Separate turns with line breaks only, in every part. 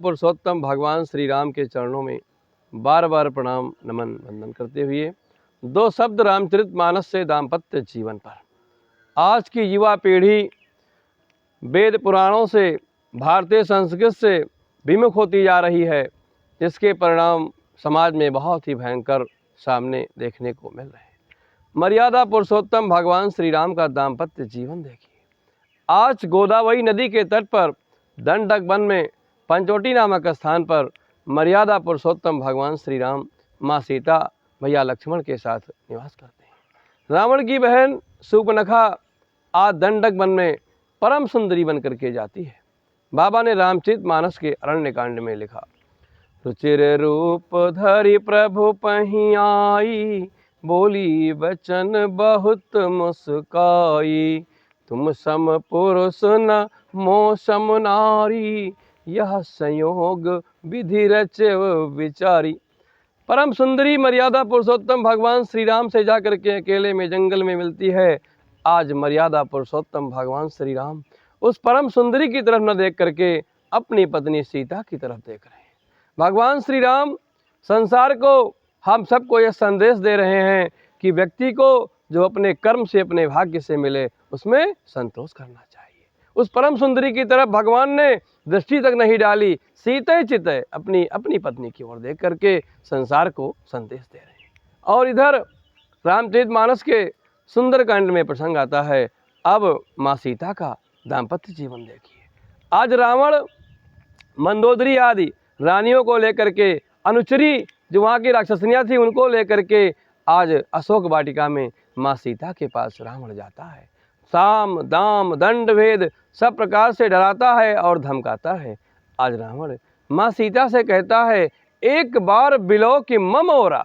पुरुषोत्तम भगवान श्री राम के चरणों में बार बार प्रणाम नमन वंदन करते हुए दो शब्द रामचरितमानस से दाम्पत्य जीवन पर। आज की युवा पीढ़ी वेद पुराणों से, भारतीय संस्कृति से विमुख होती जा रही है, जिसके परिणाम समाज में बहुत ही भयंकर सामने देखने को मिल रहे हैं। मर्यादा पुरुषोत्तम भगवान श्री राम का दाम्पत्य जीवन देखिए। आज गोदावरी नदी के तट पर दंडक वन में पंचवटी नामक स्थान पर मर्यादा पुरुषोत्तम भगवान श्री राम माँ सीता भैया लक्ष्मण के साथ निवास करते हैं। रावण की बहन शूर्पणखा आज दंडक वन में परम सुंदरी बन करके जाती है। बाबा ने रामचरितमानस के अरण्य कांड में लिखा, रुचिर रूप धरि प्रभु पहीं आई, बोली वचन बहुत मुस्काई, तुम सम पुरुष न मोह सम नारी, यह संयोग विधि रचे विचारी। परम सुंदरी मर्यादा पुरुषोत्तम भगवान श्री राम से जाकर के अकेले में जंगल में मिलती है। आज मर्यादा पुरुषोत्तम भगवान श्री राम उस परम सुंदरी की तरफ न देख करके अपनी पत्नी सीता की तरफ देख रहे हैं। भगवान श्री राम संसार को, हम सबको यह संदेश दे रहे हैं कि व्यक्ति को जो अपने कर्म से, अपने भाग्य से मिले, उसमें संतोष करना चाहिए। उस परम सुंदरी की तरफ भगवान ने दृष्टि तक नहीं डाली, सीते चिते अपनी पत्नी की ओर देख करके संसार को संदेश दे रहे हैं। और इधर रामचरितमानस के सुंदर कांड में प्रसंग आता है। अब माँ सीता का दाम्पत्य जीवन देखिए। आज रावण मंदोदरी आदि रानियों को लेकर के, अनुचरी जो वहाँ की राक्षसनियाँ थी उनको लेकर के आज अशोक वाटिका में माँ सीता के पास रावण जाता है। साम दाम दंड भेद सब प्रकार से डराता है और धमकाता है। आज रावण माँ सीता से कहता है, एक बार बिलो कि मम ओरा,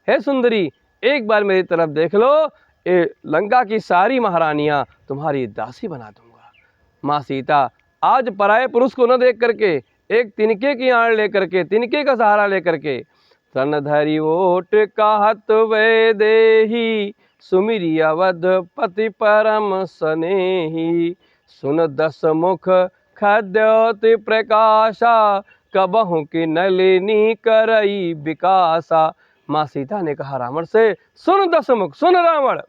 हे सुंदरी एक बार मेरी तरफ देख लो, ये लंका की सारी महारानियाँ तुम्हारी दासी बना दूंगा। माँ सीता आज पराये पुरुष को न देख करके एक तिनके की आड़ लेकर के, तिनके का सहारा लेकर के, तन धरि ओट कहत वे देही, सुमिरि अवध पति परम सनेही, सुन दस मुख खद्योति प्रकाशा, कबहु की नलिनी करई विकासा। माँ सीता ने कहा रावण से, सुन दस मुख, सुन रावण,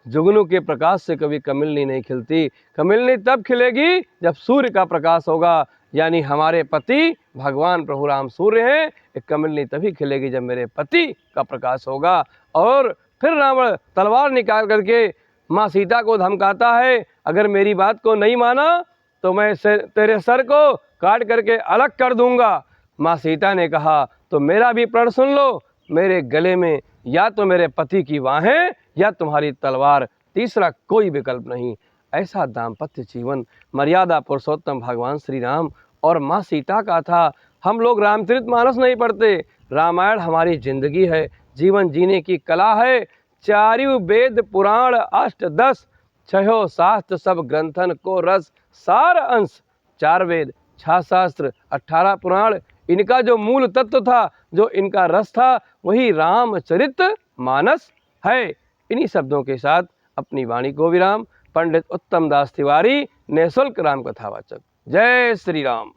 जुगनू के प्रकाश से कभी कमलनी नहीं खिलती। कमलनी तब खिलेगी जब सूर्य का प्रकाश होगा, यानी हमारे पति भगवान प्रभु राम सूर्य हैं। एक कमलनी तभी खिलेगी जब मेरे पति का प्रकाश होगा। और फिर रावण तलवार निकाल करके माँ सीता को धमकाता है, अगर मेरी बात को नहीं माना तो मैं तेरे सर को काट करके अलग कर दूंगा। माँ सीता ने कहा, तो मेरा भी प्रण सुन लो, मेरे गले में या तो मेरे पति की बाहें या तुम्हारी तलवार, तीसरा कोई विकल्प नहीं। ऐसा दाम्पत्य जीवन मर्यादा पुरुषोत्तम भगवान श्री राम और माँ सीता का था। हम लोग रामचरितमानस नहीं पढ़ते, रामायण हमारी जिंदगी है, जीवन जीने की कला है। चारियों वेद पुराण अष्ट दस, छहो शास्त्र सब ग्रंथन को रस सार अंश। 4 वेद, 6 शास्त्र, 18 पुराण, इनका जो मूल तत्व था, जो इनका रस था, वही रामचरितमानस है। इन्हीं शब्दों के साथ अपनी वाणी को विराम। पंडित उत्तम दास तिवारी, निःशुल्क राम कथावाचक। जय श्री राम।